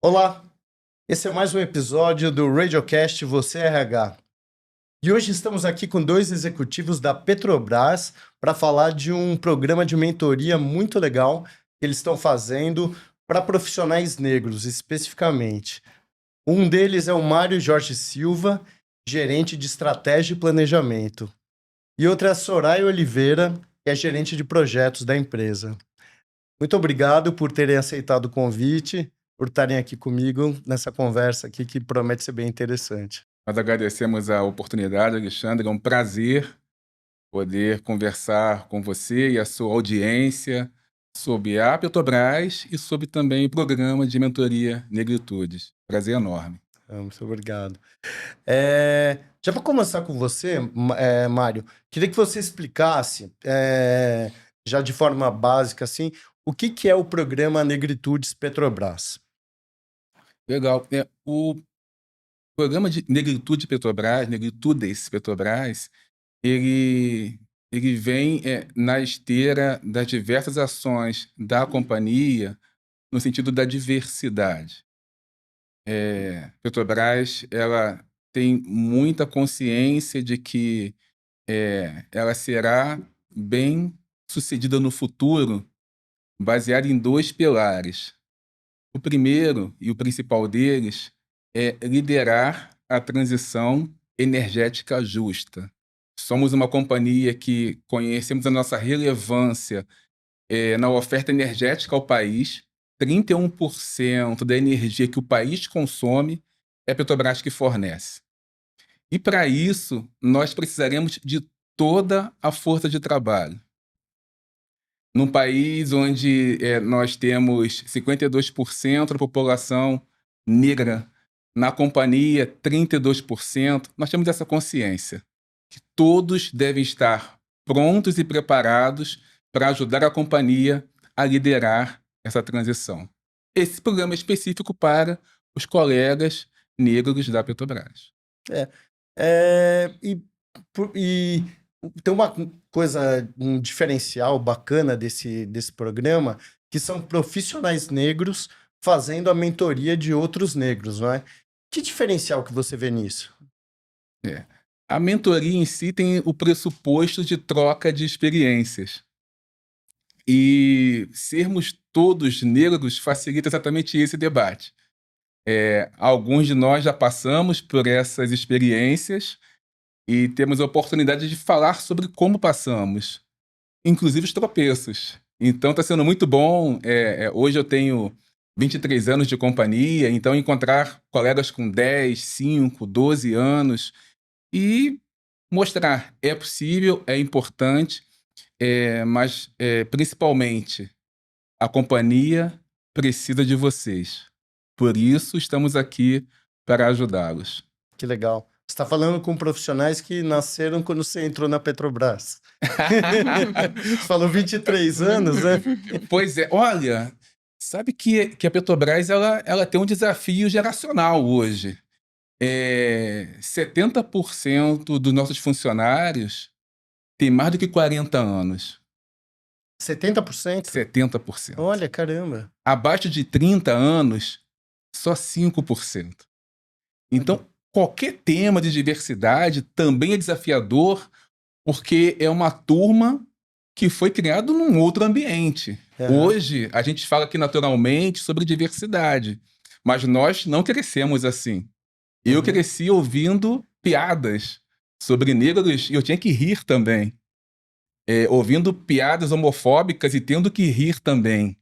Olá, esse é mais um episódio do Radiocast Você RH. E hoje estamos aqui com dois executivos da Petrobras para falar de um programa de mentoria muito legal que eles estão fazendo para profissionais negros, especificamente. Um deles é o Mário Jorge Silva, gerente de estratégia e planejamento. E outro é a Soraya Oliveira, que é gerente de projetos da empresa. Muito obrigado por terem aceitado o convite, por estarem aqui comigo nessa conversa aqui que promete ser bem interessante. Nós agradecemos a oportunidade, Alexandre. É um prazer poder conversar com você e a sua audiência sobre a Petrobras e sobre também o programa de mentoria Negritudes. Prazer enorme. Muito obrigado. Já para começar com você, Mário, queria que você explicasse, já de forma básica, assim, o que é o programa Negritudes Petrobras? Legal. O programa de Negritude Petrobras, Negritudes Petrobras, ele vem na esteira das diversas ações da companhia no sentido da diversidade. Petrobras, ela tem muita consciência de que ela será bem sucedida no futuro, baseada em dois pilares. O primeiro e o principal deles é liderar a transição energética justa. Somos uma companhia que conhecemos a nossa relevância na oferta energética ao país. 31% da energia que o país consome é a Petrobras que fornece. E para isso, nós precisaremos de toda a força de trabalho. Num país onde nós temos 52% da população negra, na companhia 32%, nós temos essa consciência que todos devem estar prontos e preparados para ajudar a companhia a liderar essa transição. Esse programa é específico para os colegas negros da Petrobras. E tem uma coisa, um diferencial bacana desse programa, que são profissionais negros fazendo a mentoria de outros negros, não é? Que diferencial que você vê nisso? A mentoria em si tem o pressuposto de troca de experiências. E sermos todos negros facilita exatamente esse debate. Alguns de nós já passamos por essas experiências e temos a oportunidade de falar sobre como passamos, inclusive os tropeços. Então está sendo muito bom. Hoje eu tenho 23 anos de companhia, então encontrar colegas com 10, 5, 12 anos e mostrar é possível, é importante, mas principalmente a companhia precisa de vocês. Por isso estamos aqui para ajudá-los. Que legal. Você está falando com profissionais que nasceram quando você entrou na Petrobras. Você falou 23 anos, né? Pois é, olha, sabe que a Petrobras ela tem um desafio geracional hoje. 70% dos nossos funcionários têm mais do que 40 anos. 70%? 70%. Olha, caramba. Abaixo de 30 anos, só 5%. Então, qualquer tema de diversidade também é desafiador, porque é uma turma que foi criada num outro ambiente. Hoje, a gente fala aqui naturalmente sobre diversidade, mas nós não crescemos assim. Eu cresci ouvindo piadas sobre negros e eu tinha que rir também. Ouvindo piadas homofóbicas e tendo que rir também.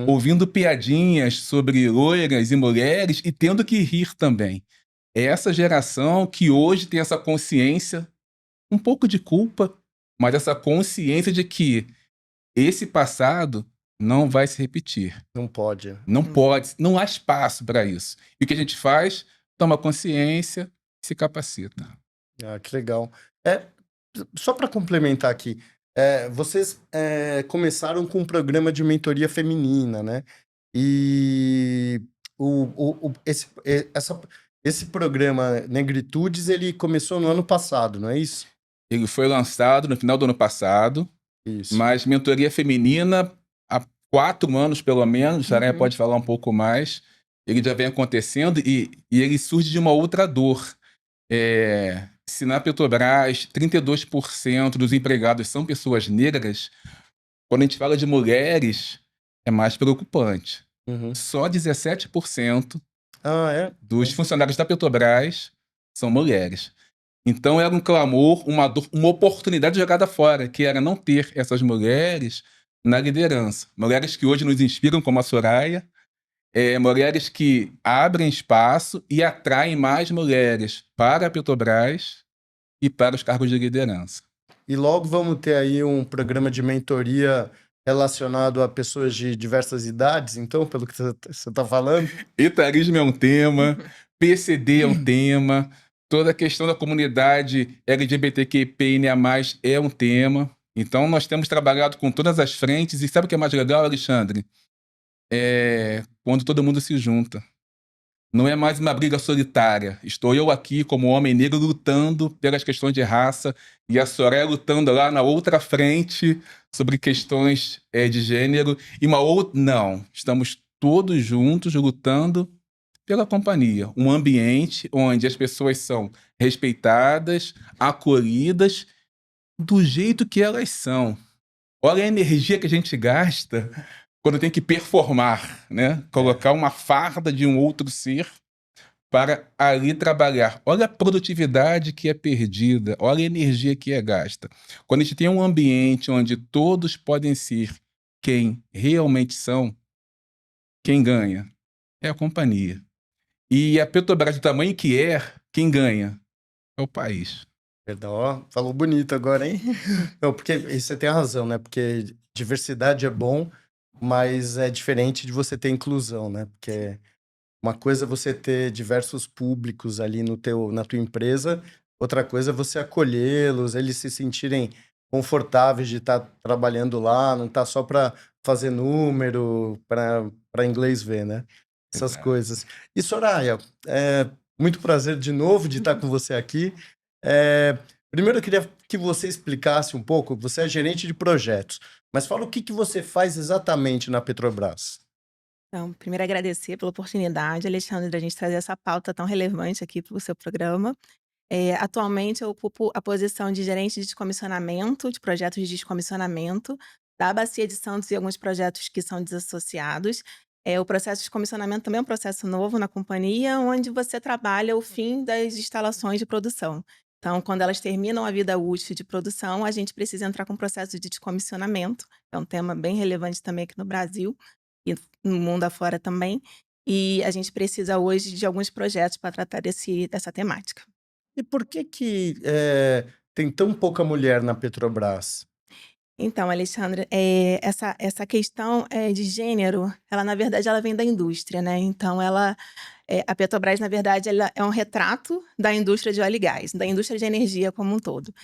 Ouvindo piadinhas sobre loiras e mulheres e tendo que rir também. É essa geração que hoje tem essa consciência, um pouco de culpa, mas essa consciência de que esse passado não vai se repetir. Não pode. Não pode, não há espaço para isso. E o que a gente faz? Toma consciência e se capacita. Ah, que legal. Só para complementar aqui, vocês começaram com um programa de mentoria feminina, né? E esse programa Negritudes, ele começou no ano passado, não é isso? Ele foi lançado no final do ano passado, Isso. mas mentoria feminina há 4 anos, pelo menos, a Saraya pode falar um pouco mais. ele já vem acontecendo e ele surge de uma outra dor. Se na Petrobras 32% dos empregados são pessoas negras, quando a gente fala de mulheres, é mais preocupante. Uhum. Só 17% É? dos funcionários da Petrobras são mulheres. Então era um clamor, uma dor, uma oportunidade jogada fora, que era não ter essas mulheres na liderança. Mulheres que hoje nos inspiram, como a Soraya, mulheres que abrem espaço e atraem mais mulheres para a Petrobras e para os cargos de liderança. E logo vamos ter aí um programa de mentoria relacionado a pessoas de diversas idades, então, pelo que você está falando. Etarismo é um tema, PCD é um tema, toda a questão da comunidade LGBTQIA+, é um tema. Então, nós temos trabalhado com todas as frentes. E sabe o que é mais legal, Alexandre? Quando todo mundo se junta. Não é mais uma briga solitária. Estou eu aqui, como homem negro, lutando pelas questões de raça, e a Soraya lutando lá na outra frente sobre questões de gênero. E uma outra... Não. Estamos todos juntos lutando pela companhia. Um ambiente onde as pessoas são respeitadas, acolhidas, do jeito que elas são. Olha a energia que a gente gasta quando tem que performar, né? Colocar uma farda de um outro ser para ali trabalhar. Olha a produtividade que é perdida, olha a energia que é gasta. Quando a gente tem um ambiente onde todos podem ser quem realmente são, quem ganha é a companhia. E a Petrobras, do tamanho que é, quem ganha é o país. Perdão, ó, falou bonito agora, hein? Não, porque e você tem razão, né? Porque diversidade é bom, mas é diferente de você ter inclusão, né? Porque uma coisa é você ter diversos públicos ali na tua empresa, outra coisa é você acolhê-los, eles se sentirem confortáveis de estar trabalhando lá, não tá só para fazer número, para inglês ver, né? Essas Exato. coisas. E Soraya, muito prazer de novo de estar com você aqui. É, primeiro eu queria que você explicasse um pouco, você é gerente de projetos, mas fala o que você faz exatamente na Petrobras. Então, primeiro agradecer pela oportunidade, Alexandre, da gente trazer essa pauta tão relevante aqui para o seu programa. Atualmente eu ocupo a posição de gerente de descomissionamento, de projetos de descomissionamento, da Bacia de Santos e alguns projetos que são desassociados. O processo de descomissionamento também é um processo novo na companhia, onde você trabalha o fim das instalações de produção. Então, quando elas terminam a vida útil de produção, a gente precisa entrar com o processo de descomissionamento. É um tema bem relevante também aqui no Brasil e no mundo afora também. E a gente precisa hoje de alguns projetos para tratar dessa temática. E por que tem tão pouca mulher na Petrobras? Então, Alexandre, essa questão de gênero, ela na verdade ela vem da indústria, né? Então, a Petrobras, na verdade, ela é um retrato da indústria de óleo e gás, da indústria de energia como um todo.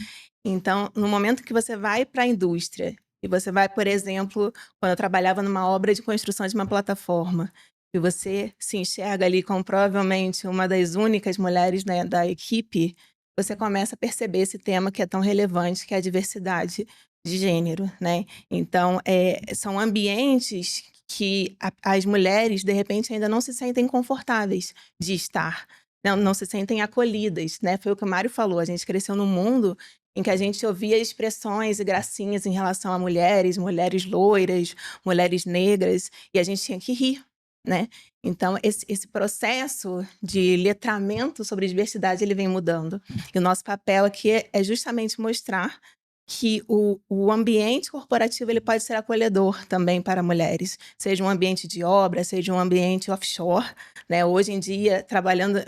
Então, no momento que você vai para a indústria e você vai, por exemplo, quando eu trabalhava numa obra de construção de uma plataforma, e você se enxerga ali como provavelmente uma das únicas mulheres, né, da equipe, você começa a perceber esse tema que é tão relevante, que é a diversidade de gênero, né? Então, são ambientes que as mulheres, de repente, ainda não se sentem confortáveis de estar, não se sentem acolhidas, né? Foi o que o Mário falou, a gente cresceu num mundo em que a gente ouvia expressões e gracinhas em relação a mulheres loiras, mulheres negras, e a gente tinha que rir, né? Então, esse processo de letramento sobre diversidade, ele vem mudando. E o nosso papel aqui é justamente mostrar que o ambiente corporativo ele pode ser acolhedor também para mulheres, seja um ambiente de obra, seja um ambiente offshore, né? Hoje em dia, trabalhando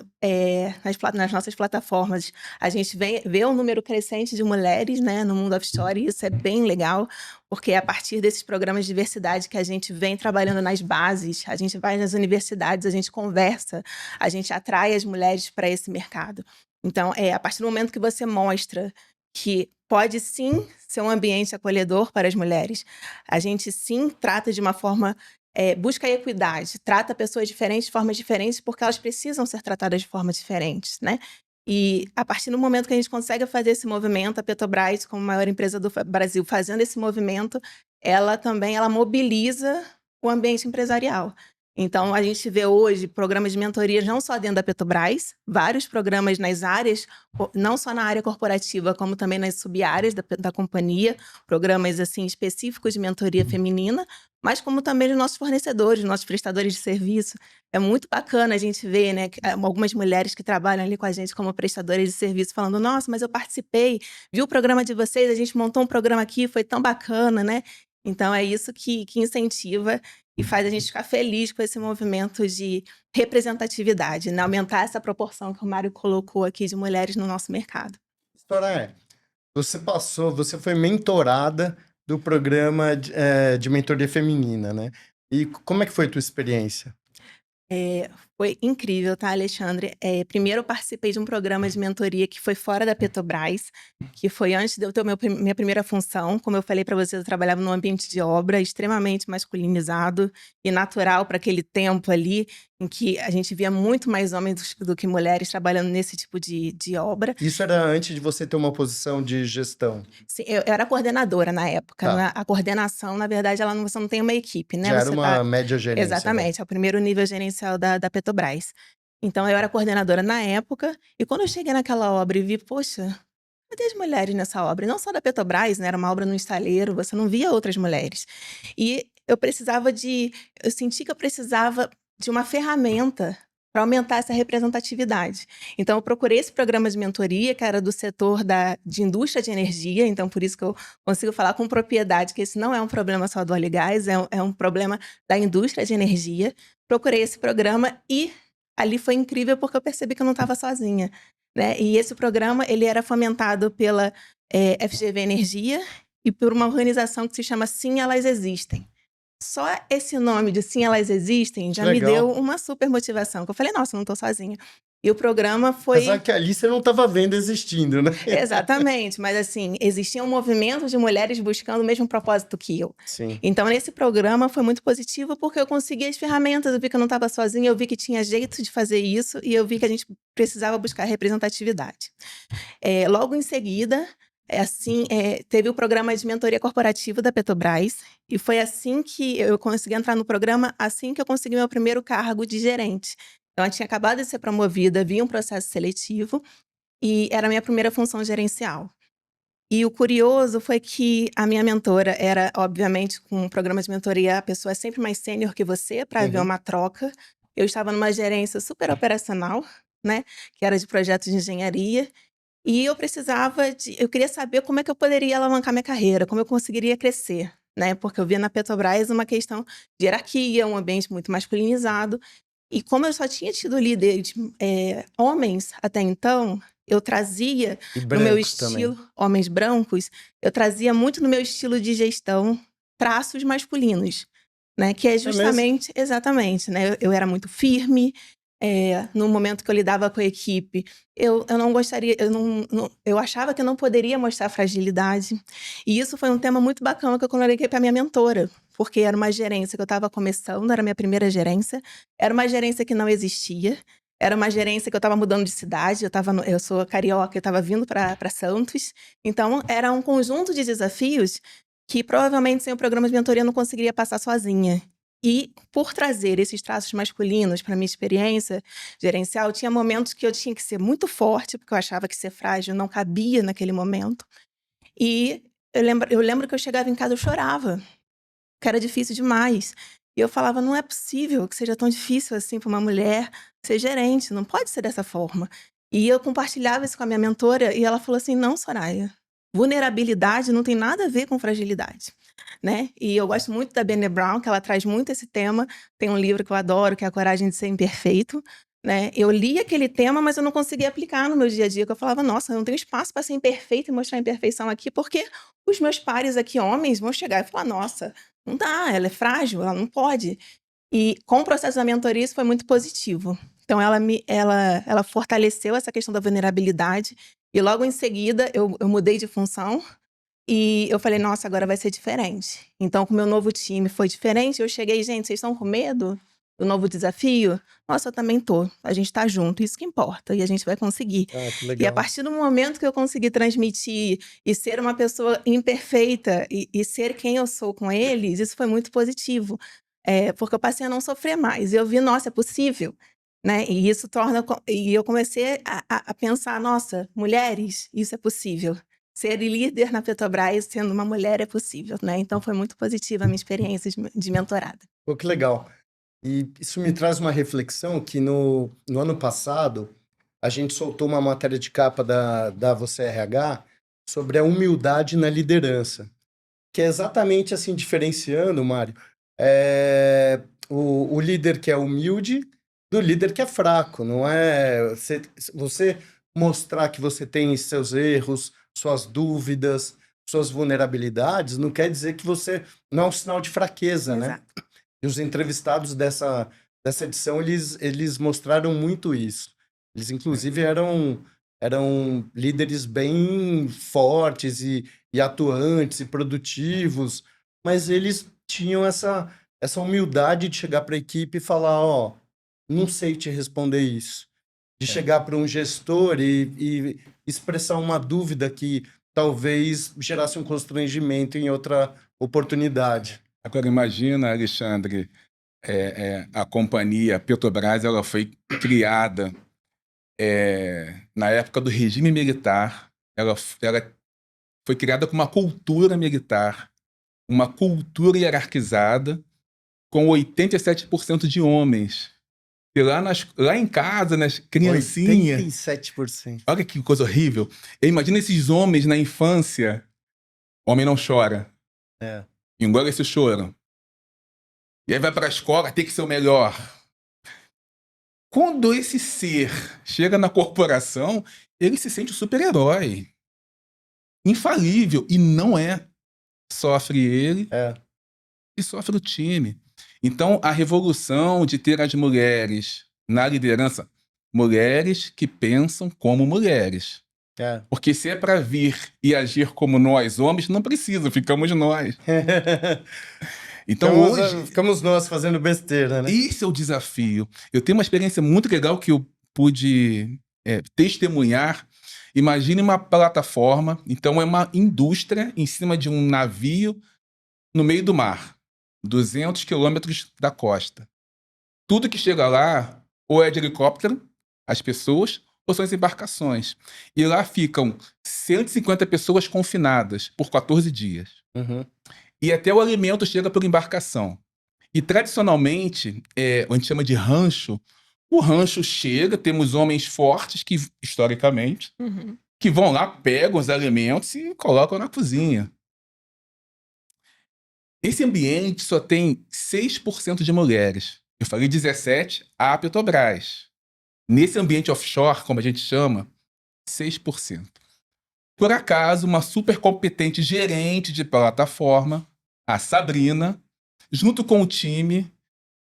nas nossas plataformas, a gente vê um número crescente de mulheres, né, no mundo offshore, e isso é bem legal, porque é a partir desses programas de diversidade que a gente vem trabalhando nas bases, a gente vai nas universidades, a gente conversa, a gente atrai as mulheres para esse mercado. Então, a partir do momento que você mostra que pode sim ser um ambiente acolhedor para as mulheres. A gente sim trata de uma forma, busca a equidade, trata pessoas diferentes de formas diferentes porque elas precisam ser tratadas de formas diferentes, né? E a partir do momento que a gente consegue fazer esse movimento, a Petrobras, como maior empresa do Brasil, fazendo esse movimento, ela mobiliza o ambiente empresarial. Então, a gente vê hoje programas de mentoria não só dentro da Petrobras, vários programas nas áreas, não só na área corporativa, como também nas sub-áreas da companhia, programas assim específicos de mentoria feminina, mas como também os nossos fornecedores, nossos prestadores de serviço. É muito bacana a gente ver, né, algumas mulheres que trabalham ali com a gente como prestadoras de serviço falando: nossa, mas eu participei, vi o programa de vocês, a gente montou um programa aqui, foi tão bacana, né? Então, é isso que incentiva e faz a gente ficar feliz com esse movimento de representatividade, né? Aumentar essa proporção que o Mário colocou aqui de mulheres no nosso mercado. Soraya, você foi mentorada do programa de mentoria feminina, né? E como é que foi a tua experiência? Foi incrível, tá, Alexandre? Primeiro eu participei de um programa de mentoria que foi fora da Petrobras, que foi antes de eu ter minha primeira função. Como eu falei para vocês, eu trabalhava num ambiente de obra extremamente masculinizado e natural para aquele tempo ali, em que a gente via muito mais homens do que mulheres trabalhando nesse tipo de obra. Isso era antes de você ter uma posição de gestão? Sim, eu era coordenadora na época. Tá. A coordenação, na verdade, você não tem uma equipe, né? Já era Você uma média gerência. Exatamente, é o primeiro nível gerencial da Petrobras. Então, eu era coordenadora na época, e quando eu cheguei naquela obra e vi, poxa, cadê as mulheres nessa obra? E não só da Petrobras, né? Era uma obra no estaleiro, você não via outras mulheres. E eu senti que eu precisava de uma ferramenta para aumentar essa representatividade. Então, eu procurei esse programa de mentoria, que era do setor de indústria de energia, então por isso que eu consigo falar com propriedade que esse não é um problema só do óleo e gás, é um problema da indústria de energia. Procurei esse programa e ali foi incrível porque eu percebi que eu não estava sozinha, né? E esse programa, ele era fomentado pela FGV Energia e por uma organização que se chama Sim, Elas Existem. Só esse nome de Sim, Elas Existem já me deu uma super motivação, que eu falei, nossa, eu não tô sozinha. E o programa foi... Apesar que ali você não estava vendo existindo, né? Exatamente, mas assim, existia um movimento de mulheres buscando o mesmo propósito que eu. Sim. Então, nesse programa foi muito positivo porque eu consegui as ferramentas, eu vi que eu não estava sozinha, eu vi que tinha jeito de fazer isso e eu vi que a gente precisava buscar representatividade. Logo em seguida, teve o programa de mentoria corporativa da Petrobras e foi assim que eu consegui entrar no programa, assim que eu consegui meu primeiro cargo de gerente. Então, eu tinha acabado de ser promovida via um processo seletivo e era a minha primeira função gerencial. E o curioso foi que a minha mentora era, obviamente, com um programa de mentoria, a pessoa é sempre mais sênior que você para haver uma troca. Eu estava numa gerência super operacional, né, que era de projetos de engenharia, e eu queria saber como é que eu poderia alavancar minha carreira, como eu conseguiria crescer, né, porque eu via na Petrobras uma questão de hierarquia, um ambiente muito masculinizado, e como eu só tinha tido líderes homens até então, eu trazia no meu estilo, também. Homens brancos, eu trazia muito no meu estilo de gestão traços masculinos, né? Que é justamente, exatamente, né? Eu era muito firme, no momento que eu lidava com a equipe, eu não gostaria, eu achava que eu não poderia mostrar fragilidade. E isso foi um tema muito bacana que eu coloquei para minha mentora, porque era uma gerência que eu estava começando, era a minha primeira gerência, era uma gerência que não existia, era uma gerência que eu estava mudando de cidade, eu sou carioca, eu estava vindo para Santos, então era um conjunto de desafios que provavelmente sem o programa de mentoria eu não conseguiria passar sozinha. E por trazer esses traços masculinos para minha experiência gerencial, tinha momentos que eu tinha que ser muito forte, porque eu achava que ser frágil não cabia naquele momento. E eu lembro que eu chegava em casa, eu chorava, que era difícil demais. E eu falava, não é possível que seja tão difícil assim para uma mulher ser gerente, não pode ser dessa forma. E eu compartilhava isso com a minha mentora e ela falou assim, não, Soraya, vulnerabilidade não tem nada a ver com fragilidade, né? E eu gosto muito da Brené Brown, que ela traz muito esse tema. Tem um livro que eu adoro, que é A Coragem de Ser Imperfeito, né? Eu li aquele tema, mas eu não conseguia aplicar no meu dia a dia, que eu falava, nossa, eu não tenho espaço para ser imperfeita e mostrar a imperfeição aqui, porque os meus pares aqui, homens, vão chegar e falar, nossa, não dá, ela é frágil, ela não pode. E com o processo da mentoria, isso foi muito positivo. Então, ela fortaleceu essa questão da vulnerabilidade. E logo em seguida, eu mudei de função e eu falei, nossa, agora vai ser diferente. Então, com o meu novo time foi diferente. Eu cheguei, gente, vocês estão com medo do novo desafio? Nossa, eu também tô. A gente tá junto, isso que importa. E a gente vai conseguir. Que legal. E a partir do momento que eu consegui transmitir e ser uma pessoa imperfeita e ser quem eu sou com eles, isso foi muito positivo. porque eu passei a não sofrer mais. E eu vi, nossa, é possível, né? E isso torna... E eu comecei a pensar, nossa, mulheres, isso é possível. Ser líder na Petrobras sendo uma mulher é possível, né? Então foi muito positiva a minha experiência de mentorada. Pô, que legal. E isso me traz uma reflexão que no ano passado a gente soltou uma matéria de capa da Você RH sobre a humildade na liderança, que é exatamente assim, diferenciando, Mário, o líder que é humilde do líder que é fraco, não é você mostrar que você tem seus erros, suas dúvidas, suas vulnerabilidades, não quer dizer que você não é um sinal de fraqueza, né? Exato. E os entrevistados dessa edição, eles mostraram muito isso. Eles, inclusive, eram líderes bem fortes e atuantes e produtivos, mas eles tinham essa humildade de chegar para a equipe e falar, ó, não sei te responder isso. De chegar para um gestor e expressar uma dúvida que talvez gerasse um constrangimento em outra oportunidade. Agora, imagina, Alexandre, a companhia Petrobras, ela foi criada na época do regime militar. Ela foi criada com uma cultura militar, uma cultura hierarquizada, com 87% de homens. E lá em casa, nas criancinhas... 87%. Olha que coisa horrível. Imagina esses homens na infância. Homem não chora. Engole esse choro. E aí vai para a escola, tem que ser o melhor. Quando esse ser chega na corporação, ele se sente super-herói. Infalível. E não é. Sofre ele e sofre o time. Então, a revolução de ter as mulheres na liderança, mulheres que pensam como mulheres. Porque se é para vir e agir como nós, homens, não precisa, ficamos nós. Então hoje... Ficamos nós fazendo besteira, né? Esse é o desafio. Eu tenho uma experiência muito legal que eu pude testemunhar. Imagine uma plataforma, então é uma indústria em cima de um navio no meio do mar, 200 quilômetros da costa. Tudo que chega lá, ou é de helicóptero, as pessoas, ou são as embarcações. E lá ficam 150 pessoas confinadas por 14 dias. E até o alimento chega por embarcação. E tradicionalmente, a gente chama de rancho. O rancho chega, temos homens fortes que, historicamente, que vão lá, pegam os alimentos e colocam na cozinha. Esse ambiente só tem 6% de mulheres. Eu falei 17%, a Petrobras. Nesse ambiente offshore, como a gente chama, 6%. Por acaso, uma super competente gerente de plataforma, a Sabrina, junto com o time,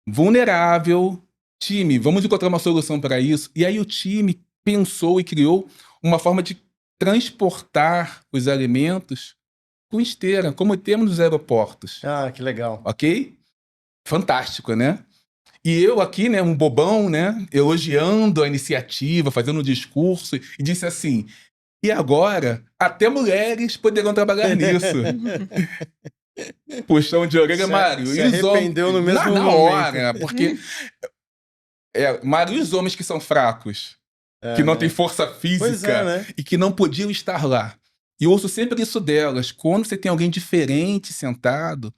vulnerável, time, vamos encontrar uma solução para isso. E aí o time pensou e criou uma forma de transportar os alimentos com esteira, como temos nos aeroportos. Ah, que legal. Ok? Fantástico, né? E eu aqui, né, um bobão, né, elogiando a iniciativa, fazendo um discurso, e disse assim, e agora até mulheres poderão trabalhar nisso. Puxão de orelha, Mário. Se arrependeu no mesmo na momento. hora, porque... Mário, e os homens que são fracos? Que não têm força física né? e que não podiam estar lá. E eu ouço sempre isso delas. Quando você tem alguém diferente sentado,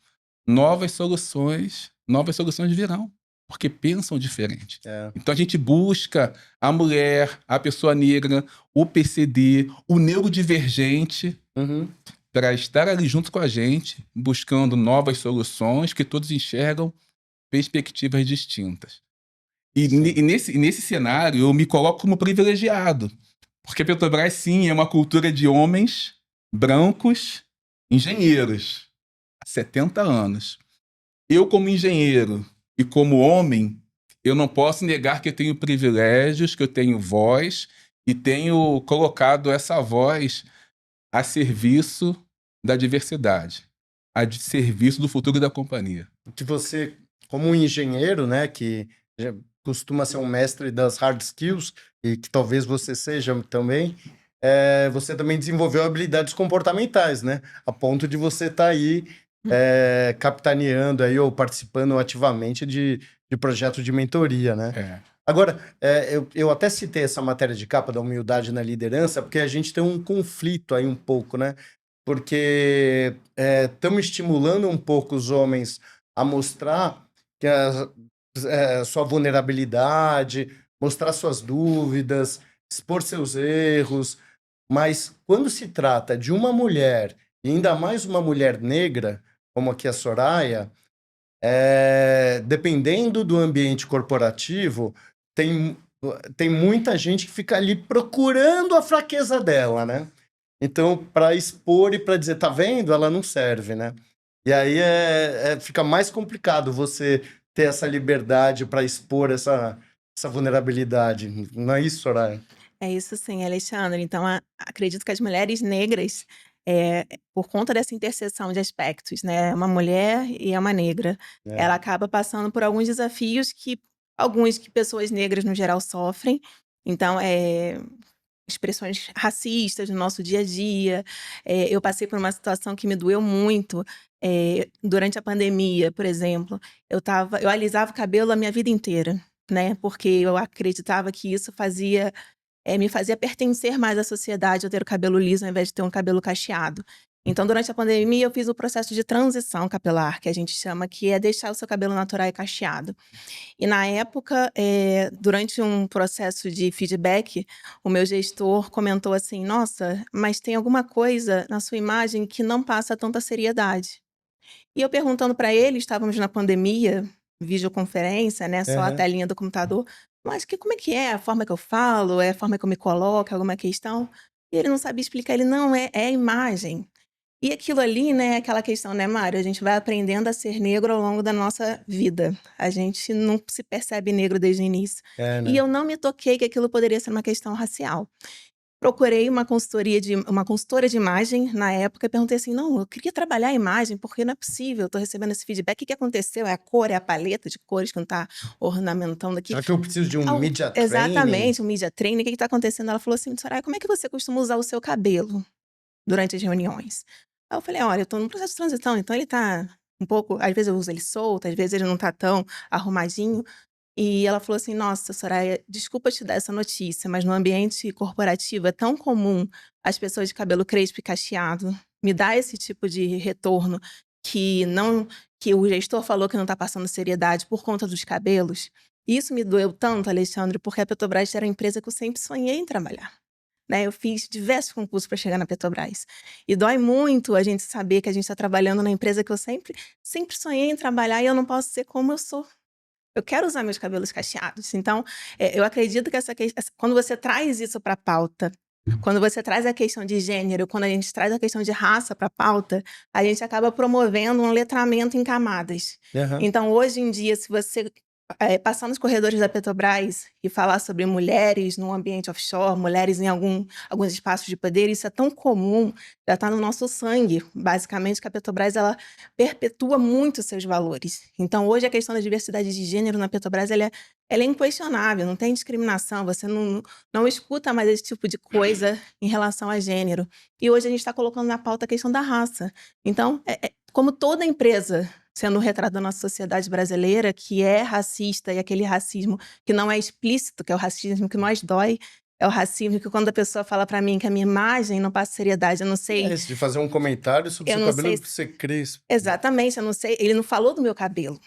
novas soluções virão. Porque pensam diferente. Então a gente busca a mulher, a pessoa negra, o PCD, o neurodivergente, para estar ali junto com a gente, buscando novas soluções que todos enxergam perspectivas distintas. E nesse cenário eu me coloco como privilegiado. Porque a Petrobras, sim, é uma cultura de homens brancos, engenheiros, há 70 anos. Eu, como engenheiro e como homem, eu não posso negar que eu tenho privilégios, que eu tenho voz e tenho colocado essa voz a serviço da diversidade, a serviço do futuro da companhia. Que você, como um engenheiro, né, que costuma ser um mestre das hard skills, e que talvez você seja também, você também desenvolveu habilidades comportamentais, né? A ponto de você estar aí capitaneando aí ou participando ativamente de projetos de mentoria, né? É. Agora, eu até citei essa matéria de capa da humildade na liderança, porque a gente tem um conflito aí um pouco, né? Porque estamos estimulando um pouco os homens a mostrar que sua vulnerabilidade, mostrar suas dúvidas, expor seus erros, mas quando se trata de uma mulher, e ainda mais uma mulher negra, como aqui a Soraya, dependendo do ambiente corporativo, tem, tem muita gente que fica ali procurando a fraqueza dela, né? Então, para expor e para dizer, tá vendo? Ela não serve, né? E aí fica mais complicado você ter essa liberdade para expor essa vulnerabilidade. Não é isso, Soraya? É isso sim, Alexandre. Então, acredito que as mulheres negras, por conta dessa interseção de aspectos, né, uma mulher e uma negra, ela acaba passando por alguns desafios que pessoas negras no geral sofrem. Então, expressões racistas no nosso dia a dia. Eu passei por uma situação que me doeu muito. Durante a pandemia, por exemplo, eu alisava o cabelo a minha vida inteira, né? Porque eu acreditava que isso me fazia pertencer mais à sociedade, eu ter o cabelo liso ao invés de ter um cabelo cacheado. Então, durante a pandemia, eu fiz o processo de transição capilar, que a gente chama, que é deixar o seu cabelo natural e cacheado. E na época, durante um processo de feedback, o meu gestor comentou assim: Nossa, mas tem alguma coisa na sua imagem que não passa tanta seriedade. E eu perguntando para ele, estávamos na pandemia, videoconferência, né, só a Aham. telinha do computador, mas como é que é a forma que eu falo, é a forma que eu me coloco, alguma questão? E ele não sabia explicar, ele, não, é a imagem. E aquilo ali, né, aquela questão, né, Mário? A gente vai aprendendo a ser negro ao longo da nossa vida. A gente não se percebe negro desde o início. E Né? eu não me toquei que aquilo poderia ser uma questão racial. Procurei uma consultora de imagem na época e perguntei assim: "Não, eu queria trabalhar a imagem, porque não é possível, eu tô recebendo esse feedback, o que que aconteceu? É a cor, é a paleta de cores que não tá ornamentando aqui?" Será que eu preciso de um media training? Exatamente, um media training, o que que tá acontecendo? Ela falou assim: "Soraya, como é que você costuma usar o seu cabelo durante as reuniões?" Aí eu falei: "Olha, eu tô num processo de transição, então ele tá um pouco, às vezes eu uso ele solto, às vezes ele não tá tão arrumadinho." E ela falou assim: "Nossa, Soraya, desculpa te dar essa notícia, mas no ambiente corporativo é tão comum as pessoas de cabelo crespo e cacheado me dar esse tipo de retorno que o gestor falou que não está passando seriedade por conta dos cabelos." Isso me doeu tanto, Alexandre, porque a Petrobras era uma empresa que eu sempre sonhei em trabalhar, né? Eu fiz diversos concursos para chegar na Petrobras. E dói muito a gente saber que a gente está trabalhando na empresa que eu sempre sonhei em trabalhar e eu não posso ser como eu sou. Eu quero usar meus cabelos cacheados. Então, eu acredito que quando você traz isso para a pauta, quando você traz a questão de gênero, quando a gente traz a questão de raça para a pauta, a gente acaba promovendo um letramento em camadas. Aham. Então, hoje em dia, se você passar nos corredores da Petrobras e falar sobre mulheres no ambiente offshore, mulheres em alguns espaços de poder, isso é tão comum, já está no nosso sangue, basicamente, que a Petrobras ela perpetua muito seus valores. Então, hoje, a questão da diversidade de gênero na Petrobras ela é inquestionável, não tem discriminação, você não escuta mais esse tipo de coisa em relação a gênero. E hoje a gente está colocando na pauta a questão da raça. Então, como toda empresa sendo um retrato da nossa sociedade brasileira, que é racista, e aquele racismo que não é explícito, que é o racismo que mais dói, é o racismo que quando a pessoa fala para mim que a minha imagem não passa seriedade, Esse de fazer um comentário sobre eu seu não sei cabelo ser crespo. exatamente, eu não sei, ele não falou do meu cabelo.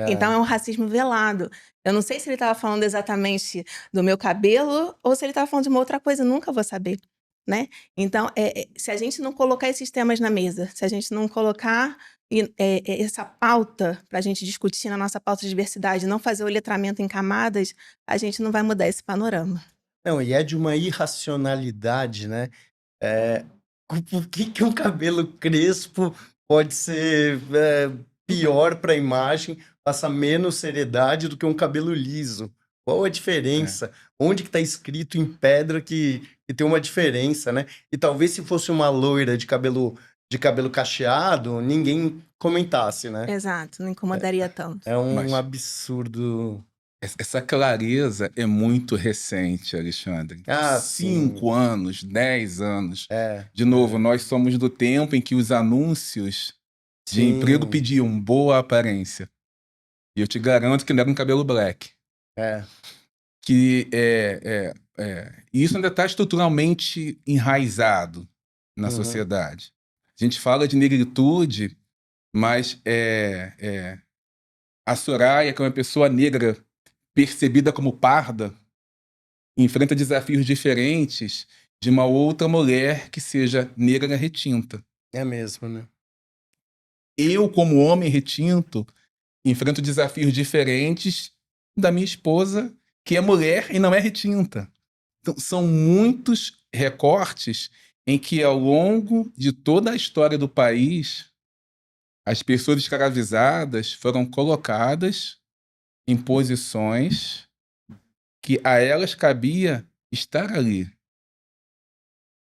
Então é um racismo velado. Eu não sei se ele estava falando exatamente do meu cabelo ou se ele estava falando de uma outra coisa, eu nunca vou saber, né? Então, se a gente não colocar esses temas na mesa, se a gente não colocar essa pauta para a gente discutir na nossa pauta de diversidade, não fazer o letramento em camadas, a gente não vai mudar esse panorama. Não, e é de uma irracionalidade, né? É, por que um cabelo crespo pode ser pior para a imagem, passa menos seriedade do que um cabelo liso? Qual a É. diferença? Onde que está escrito em pedra que tem uma diferença, né? E talvez se fosse uma loira de cabelo cacheado, ninguém comentasse, né? Exato, não incomodaria tanto. É um Mas absurdo. essa clareza é muito recente, Alexandre. Ah, sim. 5 anos, 10 anos. É. De novo, nós somos do tempo em que os anúncios de emprego Sim. pediam boa aparência. E eu te garanto que não era um cabelo black. É. Que isso ainda está estruturalmente enraizado na Uhum. sociedade. A gente fala de negritude, mas a Soraya, que é uma pessoa negra percebida como parda, enfrenta desafios diferentes de uma outra mulher que seja negra retinta. É mesmo, né? Eu, como homem retinto, enfrento desafios diferentes da minha esposa, que é mulher e não é retinta. Então, são muitos recortes em que, ao longo de toda a história do país, as pessoas escravizadas foram colocadas em posições que a elas cabia estar ali.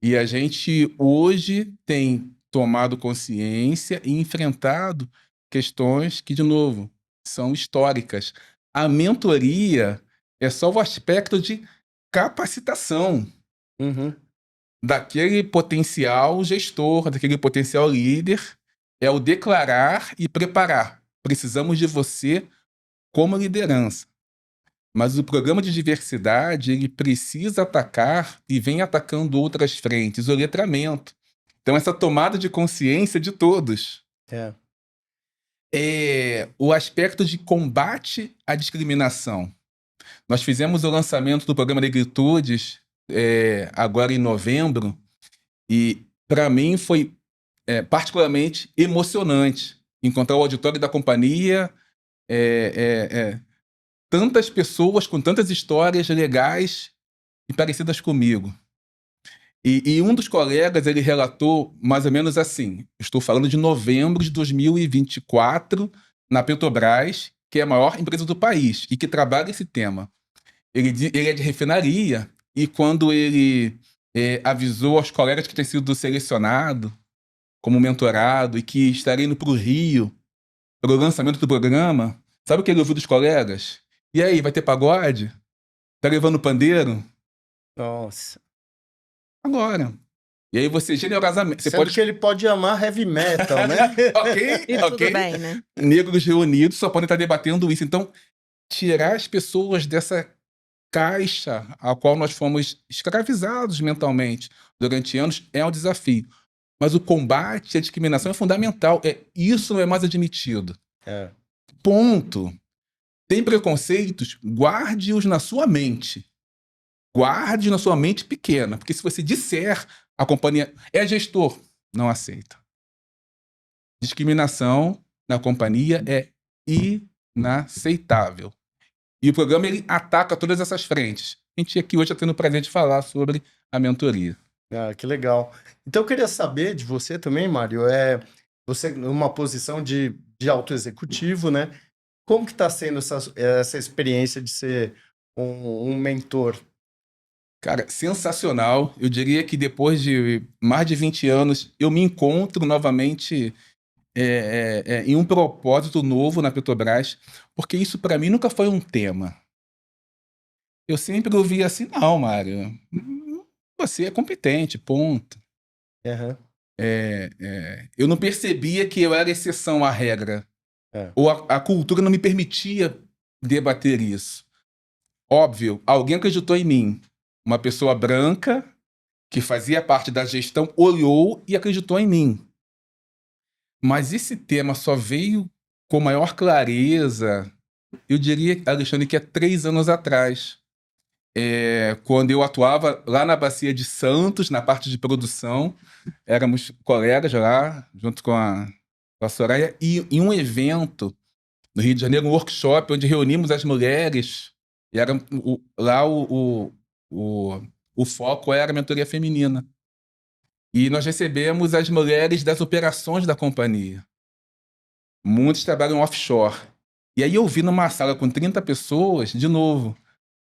E a gente hoje tem tomado consciência e enfrentado questões que, de novo, são históricas. A mentoria é só o aspecto de capacitação Uhum. daquele potencial gestor, daquele potencial líder, é o declarar e preparar. Precisamos de você como liderança. Mas o programa de diversidade, ele precisa atacar e vem atacando outras frentes, o letramento. Então, essa tomada de consciência de todos. O aspecto de combate à discriminação. Nós fizemos o lançamento do programa Negritudes agora em novembro e, para mim, foi particularmente emocionante encontrar o auditório da companhia, tantas pessoas com tantas histórias legais e parecidas comigo. E um dos colegas, ele relatou mais ou menos assim, estou falando de novembro de 2024, na Petrobras, que é a maior empresa do país e que trabalha esse tema. Ele é de refinaria e quando ele avisou aos colegas que tinha sido selecionado como mentorado e que estaria indo para o Rio para o lançamento do programa, sabe o que ele ouviu dos colegas? E aí, vai ter pagode? Tá levando pandeiro? Nossa. Agora. E aí você generosamente... Você Sendo pode... que ele pode amar heavy metal, né? Ok, E ok. tudo bem, né? Negros reunidos só podem estar debatendo isso. Então, tirar as pessoas dessa caixa a qual nós fomos escravizados mentalmente durante anos é um desafio. Mas o combate à discriminação é fundamental. Isso não é mais admitido. Ponto. Tem preconceitos? Guarde-os na sua mente. Guarde na sua mente pequena. Porque se você disser, a companhia é gestor, não aceita. Discriminação na companhia é inaceitável. E o programa ele ataca todas essas frentes. A gente aqui hoje está tendo o prazer de falar sobre a mentoria. Ah, que legal. Então eu queria saber de você também, Mário, você numa posição de alto executivo, né? Como que está sendo essa experiência de ser um mentor? Cara, sensacional. Eu diria que depois de mais de 20 anos, eu me encontro novamente em um propósito novo na Petrobras, porque isso para mim nunca foi um tema. Eu sempre ouvi assim, não, Mário, você é competente, ponto. Uhum. Eu não percebia que eu era exceção à regra. Ou a cultura não me permitia debater isso. Óbvio, alguém acreditou em mim. Uma pessoa branca que fazia parte da gestão olhou e acreditou em mim. Mas esse tema só veio com maior clareza, eu diria, Alexandre, que há 3 anos atrás. Quando eu atuava lá na Bacia de Santos, na parte de produção, éramos colegas lá, junto com a Soraya, e em um evento no Rio de Janeiro, um workshop onde reunimos as mulheres, e era lá o foco era a mentoria feminina. E nós recebemos as mulheres das operações da companhia. Muitos trabalham offshore. E aí eu vi numa sala com 30 pessoas, de novo,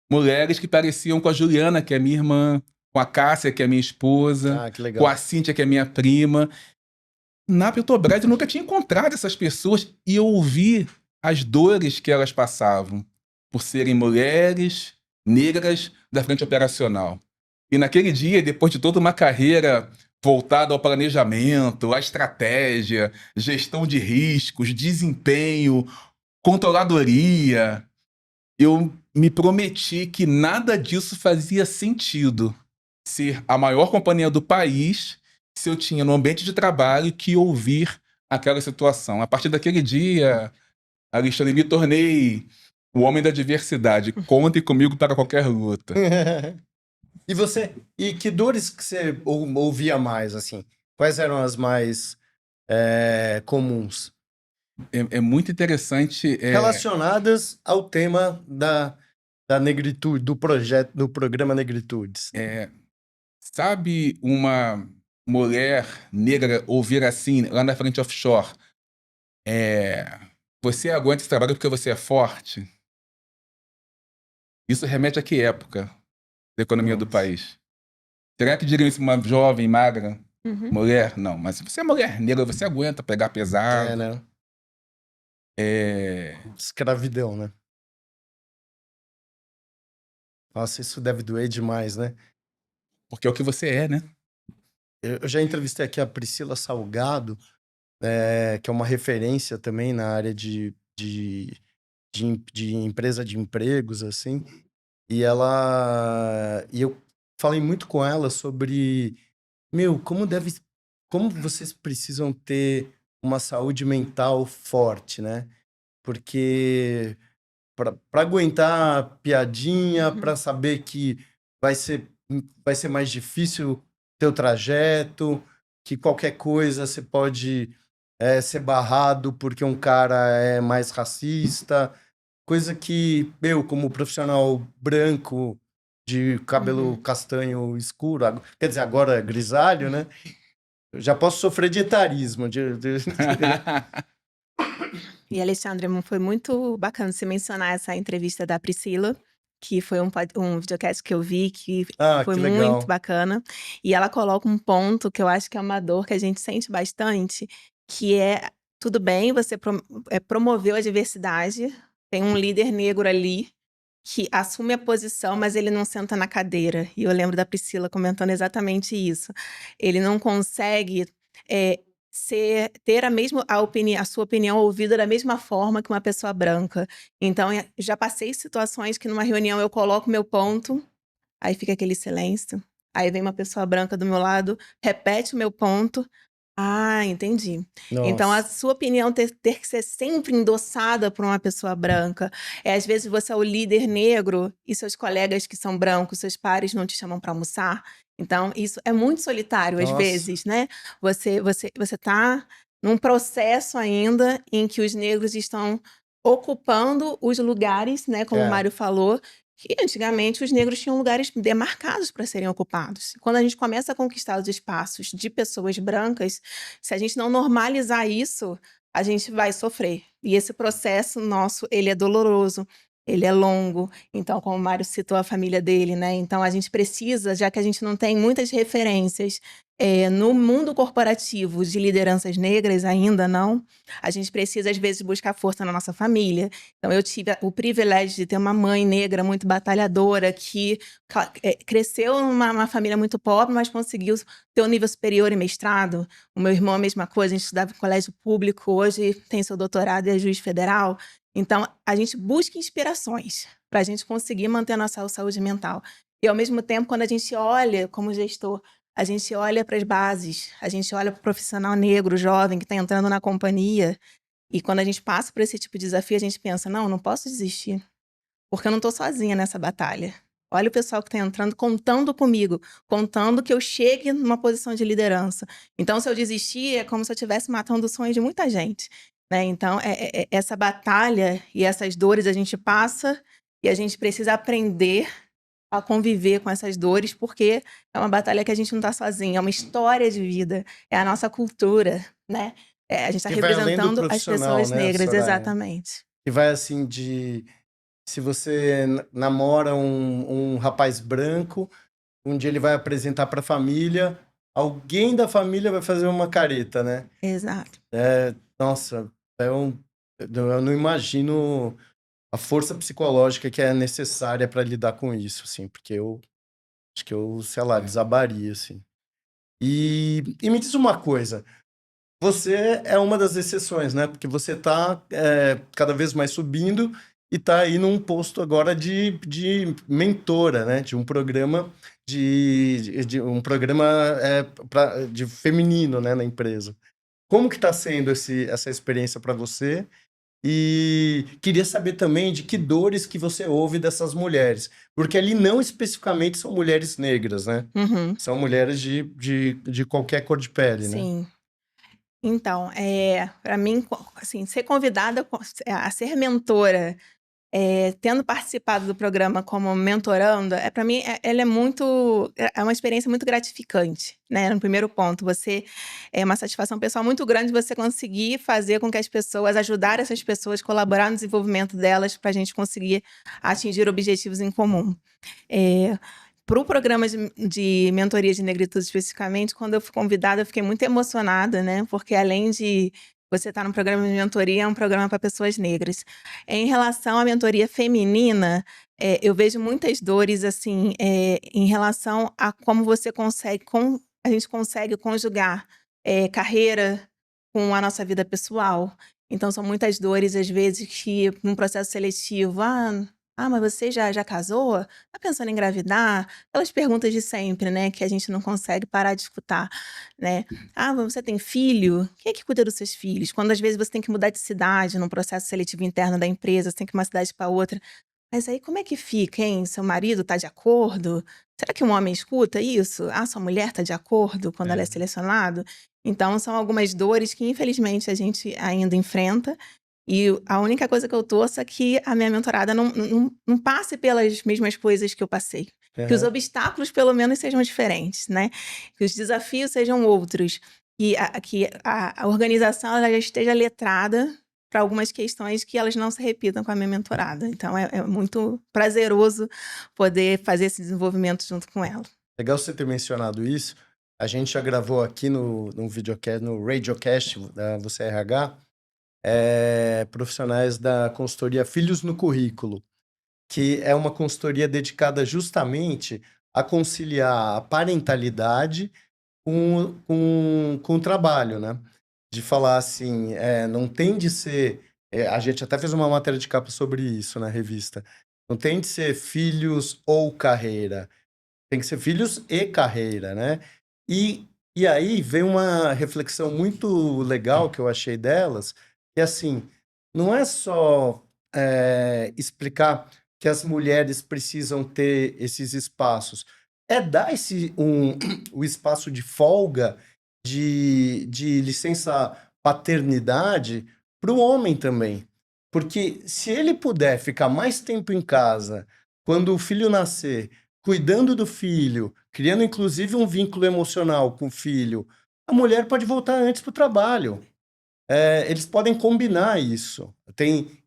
mulheres que pareciam com a Juliana, que é minha irmã, com a Cássia, que é minha esposa, com a Cíntia, que é minha prima. Na Petrobras eu nunca tinha encontrado essas pessoas e eu ouvi as dores que elas passavam por serem mulheres negras da frente operacional. E naquele dia, depois de toda uma carreira voltado ao planejamento, à estratégia, gestão de riscos, desempenho, controladoria. Eu me prometi que nada disso fazia sentido ser a maior companhia do país se eu tinha no ambiente de trabalho que ouvir aquela situação. A partir daquele dia, Alexandre, me tornei o homem da diversidade. Conte comigo para qualquer luta. E você, e que dores que você ouvia mais, assim? Quais eram as mais comuns? É muito interessante. Relacionadas ao tema da negritude, do projeto, do programa Negritudes. Sabe uma mulher negra ouvir assim, lá na frente offshore, você aguenta esse trabalho porque você é forte? Isso remete a que época da economia do Nossa. país? Será que diriam isso pra uma jovem, magra, Uhum. mulher? Não, mas se você é mulher negra, você aguenta pegar pesado. né? Escravidão, né? Nossa, isso deve doer demais, né? Porque é o que você é, né? Eu já entrevistei aqui a Priscila Salgado, que é uma referência também na área de empresa de empregos, assim. E eu falei muito com ela sobre, como vocês precisam ter uma saúde mental forte, né? Porque para aguentar piadinha, para saber que vai ser, vai ser mais difícil teu trajeto, que qualquer coisa você pode ser barrado porque um cara é mais racista, coisa que eu, como profissional branco, de cabelo castanho escuro, quer dizer, agora grisalho, né? Eu já posso sofrer de etarismo. E, Alexandre, foi muito bacana você mencionar essa entrevista da Priscila, que foi um videocast que eu vi, que foi Que muito legal. bacana. E ela coloca um ponto que eu acho que é uma dor que a gente sente bastante, que é, tudo bem, você promoveu a diversidade, tem um líder negro ali que assume a posição, mas ele não senta na cadeira. E eu lembro da Priscila comentando exatamente isso. Ele não consegue ter a sua opinião ouvida da mesma forma que uma pessoa branca. Então, já passei situações que numa reunião eu coloco meu ponto, aí fica aquele silêncio. Aí vem uma pessoa branca do meu lado, repete o meu ponto. Ah, entendi. Então, a Nossa. sua opinião ter que ser sempre endossada por uma pessoa branca. Às vezes você é o líder negro e seus colegas que são brancos, seus pares não te chamam para almoçar. Então, isso é muito solitário às Nossa. vezes, né? Você tá num processo ainda em que os negros estão ocupando os lugares, né? Como o Mário falou, que antigamente os negros tinham lugares demarcados para serem ocupados. Quando a gente começa a conquistar os espaços de pessoas brancas, se a gente não normalizar isso, a gente vai sofrer. E esse processo nosso, ele é doloroso, ele é longo. Então, como o Mário citou a família dele, né? Então, a gente precisa, já que a gente não tem muitas referências no mundo corporativo de lideranças negras ainda não, a gente precisa, às vezes, buscar força na nossa família. Então, eu tive o privilégio de ter uma mãe negra muito batalhadora que cresceu numa família muito pobre, mas conseguiu ter um nível superior e mestrado. O meu irmão, a mesma coisa, a gente estudava em colégio público, hoje tem seu doutorado e é juiz federal. Então, a gente busca inspirações para a gente conseguir manter a nossa saúde mental. E, ao mesmo tempo, quando a gente olha como gestor, a gente olha para as bases, a gente olha para o profissional negro, jovem, que está entrando na companhia, e quando a gente passa por esse tipo de desafio, a gente pensa, não posso desistir, porque eu não estou sozinha nessa batalha. Olha o pessoal que está entrando, contando comigo, contando que eu chegue numa posição de liderança. Então, se eu desistir, é como se eu estivesse matando o sonho de muita gente, né? Então, essa batalha e essas dores a gente passa e a gente precisa aprender a conviver com essas dores, porque é uma batalha que a gente não está sozinho, é uma história de vida, é a nossa cultura, né? A gente está Que vai além do representando as profissional, pessoas né, negras, Soraya? exatamente. Que vai assim de... Se você namora um rapaz branco, um dia ele vai apresentar para a família, alguém da família vai fazer uma careta, né? Exato. Nossa, eu não imagino a força psicológica que é necessária para lidar com isso, assim, porque eu acho que eu, sei lá, desabaria, assim. E me diz uma coisa, você é uma das exceções, né? Porque você está cada vez mais subindo e está aí num posto agora de mentora, né? De um programa de um programa de feminino, né? Na empresa. Como que está sendo essa experiência para você? E queria saber também de que dores que você ouve dessas mulheres. Porque ali não especificamente são mulheres negras, né? Uhum. São mulheres de qualquer cor de pele, né? Sim. Então, para mim, assim, ser convidada a ser mentora, tendo participado do programa como mentoranda, para mim, ela é uma experiência muito gratificante, né? No primeiro ponto, é uma satisfação pessoal muito grande você conseguir fazer com que ajudar essas pessoas, colaborar no desenvolvimento delas para a gente conseguir atingir objetivos em comum. Para o programa de mentoria de negritude especificamente, quando eu fui convidada, eu fiquei muito emocionada, né? Porque além de você estar no programa de mentoria, é um programa para pessoas negras. Em relação à mentoria feminina, eu vejo muitas dores, assim, em relação a como a gente consegue conjugar carreira com a nossa vida pessoal. Então, são muitas dores, às vezes, que num processo seletivo, mas você já casou? Tá pensando em engravidar? Aquelas perguntas de sempre, né? Que a gente não consegue parar de escutar, né? Mas você tem filho? Quem é que cuida dos seus filhos? Quando às vezes você tem que mudar de cidade num processo seletivo interno da empresa, você tem que ir de uma cidade para outra. Mas aí como é que fica, hein? Seu marido tá de acordo? Será que um homem escuta isso? Sua mulher tá de acordo quando ela é selecionada? Então, são algumas dores que, infelizmente, a gente ainda enfrenta. E a única coisa que eu torço é que a minha mentorada não passe pelas mesmas coisas que eu passei. Que os obstáculos, pelo menos, sejam diferentes, né? Que os desafios sejam outros. Que a organização ela já esteja letrada para algumas questões que elas não se repitam com a minha mentorada. Então, é muito prazeroso poder fazer esse desenvolvimento junto com ela. Legal você ter mencionado isso. A gente já gravou aqui no videocast, no Radiocast da Você RH, profissionais da consultoria Filhos no Currículo, que é uma consultoria dedicada justamente a conciliar a parentalidade com o trabalho, né? De falar assim, não tem de ser... a gente até fez uma matéria de capa sobre isso na revista. Não tem de ser filhos ou carreira. Tem que ser filhos e carreira, né? E aí vem uma reflexão muito legal que eu achei delas, que assim, não é só explicar que as mulheres precisam ter esses espaços, é dar o espaço de folga, de licença paternidade para o homem também. Porque se ele puder ficar mais tempo em casa, quando o filho nascer, cuidando do filho, criando inclusive um vínculo emocional com o filho, a mulher pode voltar antes para o trabalho. Eles podem combinar isso.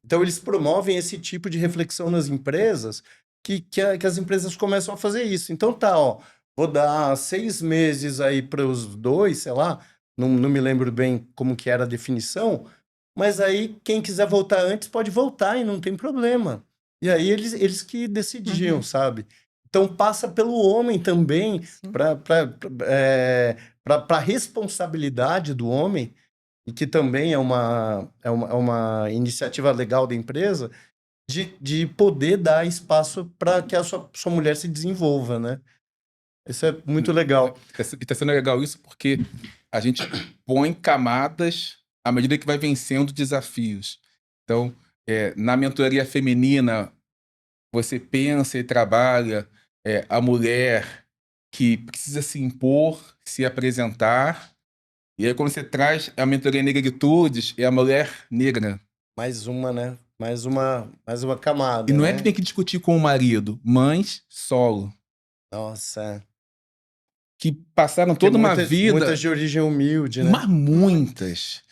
Então, eles promovem esse tipo de reflexão nas empresas, que as empresas começam a fazer isso. Então, vou dar 6 meses aí para os dois, sei lá, não me lembro bem como que era a definição, mas aí quem quiser voltar antes pode voltar e não tem problema. E aí eles que decidiam, sabe? Então passa pelo homem também, para a responsabilidade do homem, e que também é uma iniciativa legal da empresa, de poder dar espaço para que a sua mulher se desenvolva, né? Isso é muito legal. E está sendo legal isso porque a gente põe camadas à medida que vai vencendo desafios. Então, na mentoria feminina, você pensa e trabalha a mulher que precisa se impor, se apresentar. E aí, quando você traz a mentoria negritudes, é a mulher negra. Mais uma, né? Mais uma camada, E não né? é que tem que discutir com o marido. Mães solo. Nossa. Que passaram toda uma vida... Muitas de origem humilde, né? Mas muitas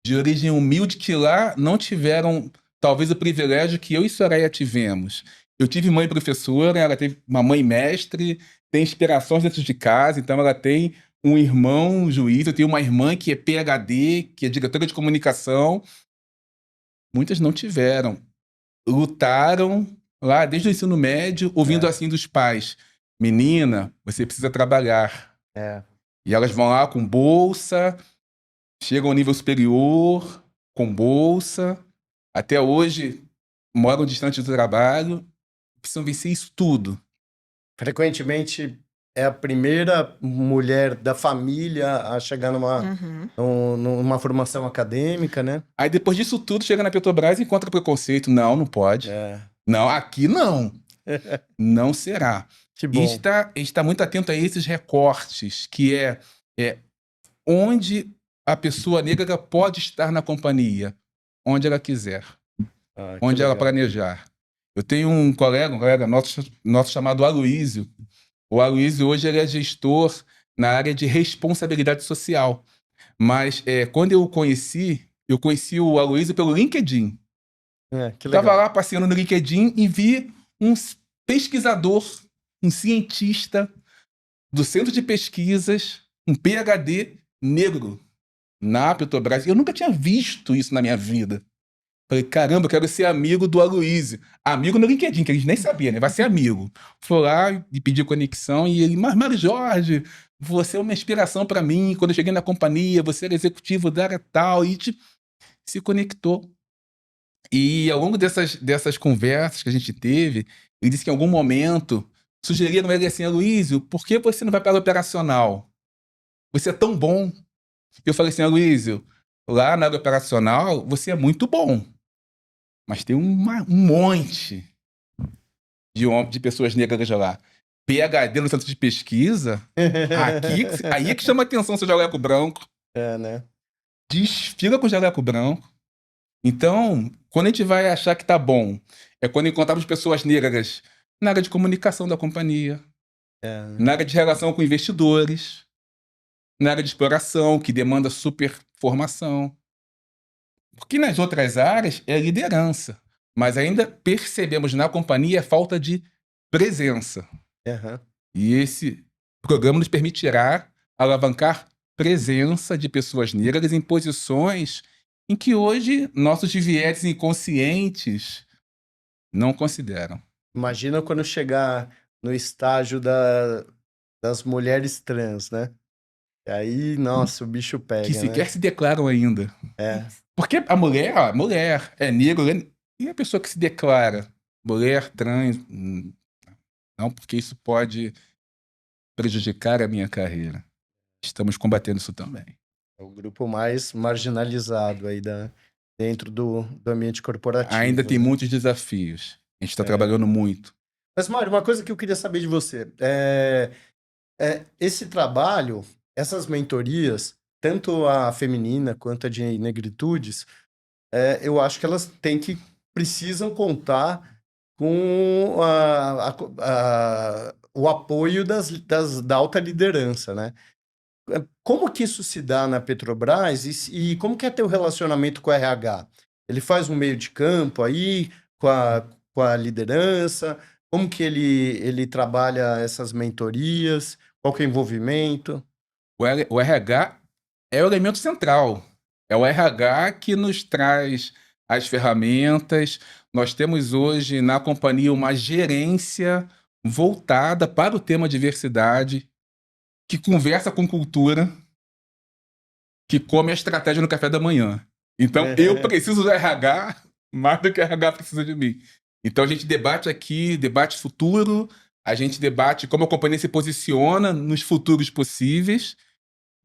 de origem humilde que lá não tiveram, talvez, o privilégio que eu e Soraya tivemos. Eu tive mãe professora, ela teve uma mãe mestre, tem inspirações dentro de casa, então ela tem um irmão juiz, eu tenho uma irmã que é PhD, que é diretora de comunicação. Muitas não tiveram. Lutaram lá desde o ensino médio, ouvindo assim dos pais. Menina, você precisa trabalhar. E elas vão lá com bolsa, chegam ao nível superior, com bolsa, até hoje moram distante do trabalho, precisam vencer isso tudo. Frequentemente é a primeira mulher da família a chegar numa formação acadêmica, né? Aí depois disso tudo, chega na Petrobras e encontra preconceito. Não pode. Não, aqui não. Não será. Que E bom. a gente tá muito atento a esses recortes, que é onde a pessoa negra pode estar na companhia, onde ela quiser, Que onde ela legal. planejar. Eu tenho um colega nosso chamado Aloísio. O Aloísio hoje ele é gestor na área de responsabilidade social. Mas quando eu conheci o Aloísio pelo LinkedIn. Que legal. Estava lá passeando no LinkedIn e vi um pesquisador, um cientista do centro de pesquisas, um PhD negro na Petrobras. Eu nunca tinha visto isso na minha vida. Falei, caramba, eu quero ser amigo do Aloísio. Amigo no LinkedIn, que a gente nem sabia, né? Vai ser amigo. Foi lá e pedi conexão e ele, mas Mário Jorge, você é uma inspiração para mim. Quando eu cheguei na companhia, você era executivo da área tal, e se conectou. E ao longo dessas conversas que a gente teve, ele disse que em algum momento sugeriram ele assim, Aloísio, por que você não vai para a operacional? Você é tão bom. Eu falei assim, Aloísio, lá na área operacional você é muito bom. Mas tem um monte de pessoas negras lá. PhD no centro de pesquisa, aí é que chama atenção seu jaleco branco. Né? Desfila com o jaleco branco. Então, quando a gente vai achar que tá bom, é quando encontramos pessoas negras na área de comunicação da companhia, na área de relação com investidores, na área de exploração, que demanda super formação. Porque nas outras áreas é liderança, mas ainda percebemos na companhia a falta de presença. E esse programa nos permitirá alavancar presença de pessoas negras em posições em que hoje nossos vieses inconscientes não consideram. Imagina quando chegar no estágio das mulheres trans, né? E aí, nossa, o bicho pega, Que sequer né? se declaram ainda. Porque a mulher é negra, e a pessoa que se declara mulher, trans, não, porque isso pode prejudicar a minha carreira. Estamos combatendo isso também. É o grupo mais marginalizado aí dentro do ambiente corporativo. Ainda tem né? muitos desafios. A gente está trabalhando muito. Mas, Mário, uma coisa que eu queria saber de você. Esse trabalho, essas mentorias, tanto a feminina quanto a de negritudes, eu acho que elas precisam contar com o apoio da alta liderança, né? Como que isso se dá na Petrobras e como que é teu relacionamento com o RH? Ele faz um meio de campo aí com a liderança? Como que ele trabalha essas mentorias? Qual que é o envolvimento? O RH é o elemento central. É o RH que nos traz as ferramentas. Nós temos hoje na companhia uma gerência voltada para o tema diversidade, que conversa com cultura, que come a estratégia no café da manhã. Então, eu preciso do RH mais do que o RH precisa de mim. Então, a gente debate aqui, debate futuro, a gente debate como a companhia se posiciona nos futuros possíveis,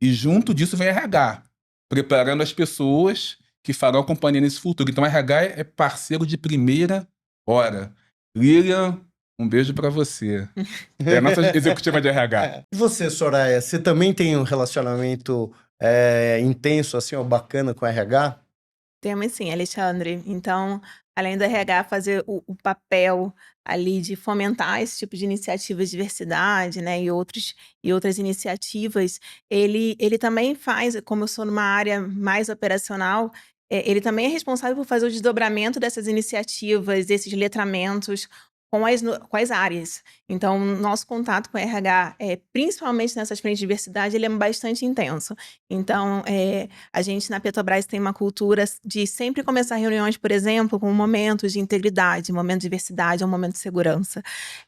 e junto disso vem RH, preparando as pessoas que farão a companhia nesse futuro. Então, o RH é parceiro de primeira hora. Lilian, um beijo para você. É a nossa executiva de RH. E você, Soraya, você também tem um relacionamento intenso, assim, ó, bacana com o RH? Temos sim, Alexandre. Então, além do RH fazer o papel ali de fomentar esse tipo de iniciativas de diversidade, né, e outras iniciativas, ele também faz, como eu sou numa área mais operacional, ele também é responsável por fazer o desdobramento dessas iniciativas, desses letramentos, com as áreas. Então, nosso contato com o RH, principalmente nessas frentes de diversidade, ele é bastante intenso. Então, a gente na Petrobras tem uma cultura de sempre começar reuniões, por exemplo, com momentos de integridade, momento de diversidade, um momento de segurança.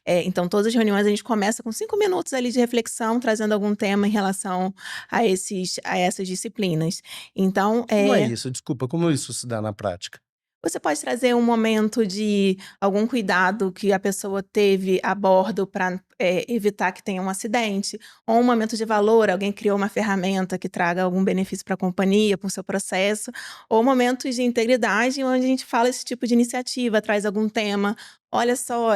Então, todas as reuniões a gente começa com 5 minutos ali de reflexão, trazendo algum tema em relação a essas disciplinas. Então, Como é isso? Desculpa, como isso se dá na prática? você pode trazer um momento de algum cuidado que a pessoa teve a bordo para evitar que tenha um acidente, ou um momento de valor, alguém criou uma ferramenta que traga algum benefício para a companhia, para o seu processo, ou momentos de integridade, onde a gente fala esse tipo de iniciativa, traz algum tema. Olha só,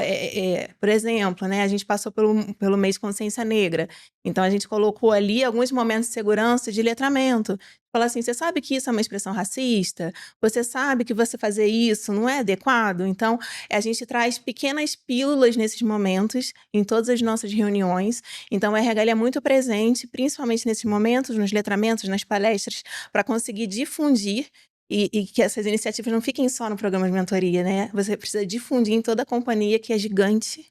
por exemplo, né, a gente passou pelo mês Consciência Negra, então a gente colocou ali alguns momentos de segurança e de letramento. Fala assim, você sabe que isso é uma expressão racista? Você sabe que você fazer isso não é adequado? Então, a gente traz pequenas pílulas nesses momentos, em todas as nossas reuniões. Então, o RH ele é muito presente, principalmente nesses momentos, nos letramentos, nas palestras, para conseguir difundir e que essas iniciativas não fiquem só no programa de mentoria, né? Você precisa difundir em toda a companhia, que é gigante,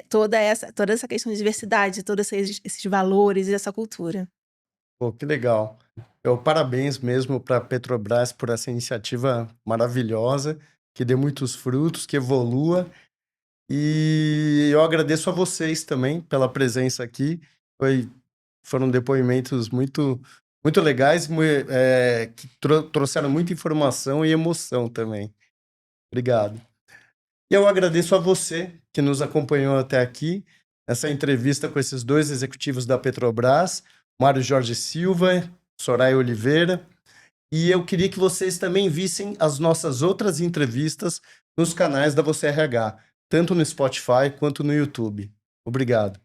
toda essa questão de diversidade, todos esses valores e essa cultura. Pô, que legal. Parabéns mesmo para a Petrobras por essa iniciativa maravilhosa, que dê muitos frutos, que evolua. E eu agradeço a vocês também pela presença aqui. Foram depoimentos muito, muito legais, que trouxeram muita informação e emoção também. Obrigado. E eu agradeço a você que nos acompanhou até aqui, essa entrevista com esses dois executivos da Petrobras, Mário Jorge Silva, Soraya Oliveira. E eu queria que vocês também vissem as nossas outras entrevistas nos canais da Você RH, tanto no Spotify quanto no YouTube. Obrigado.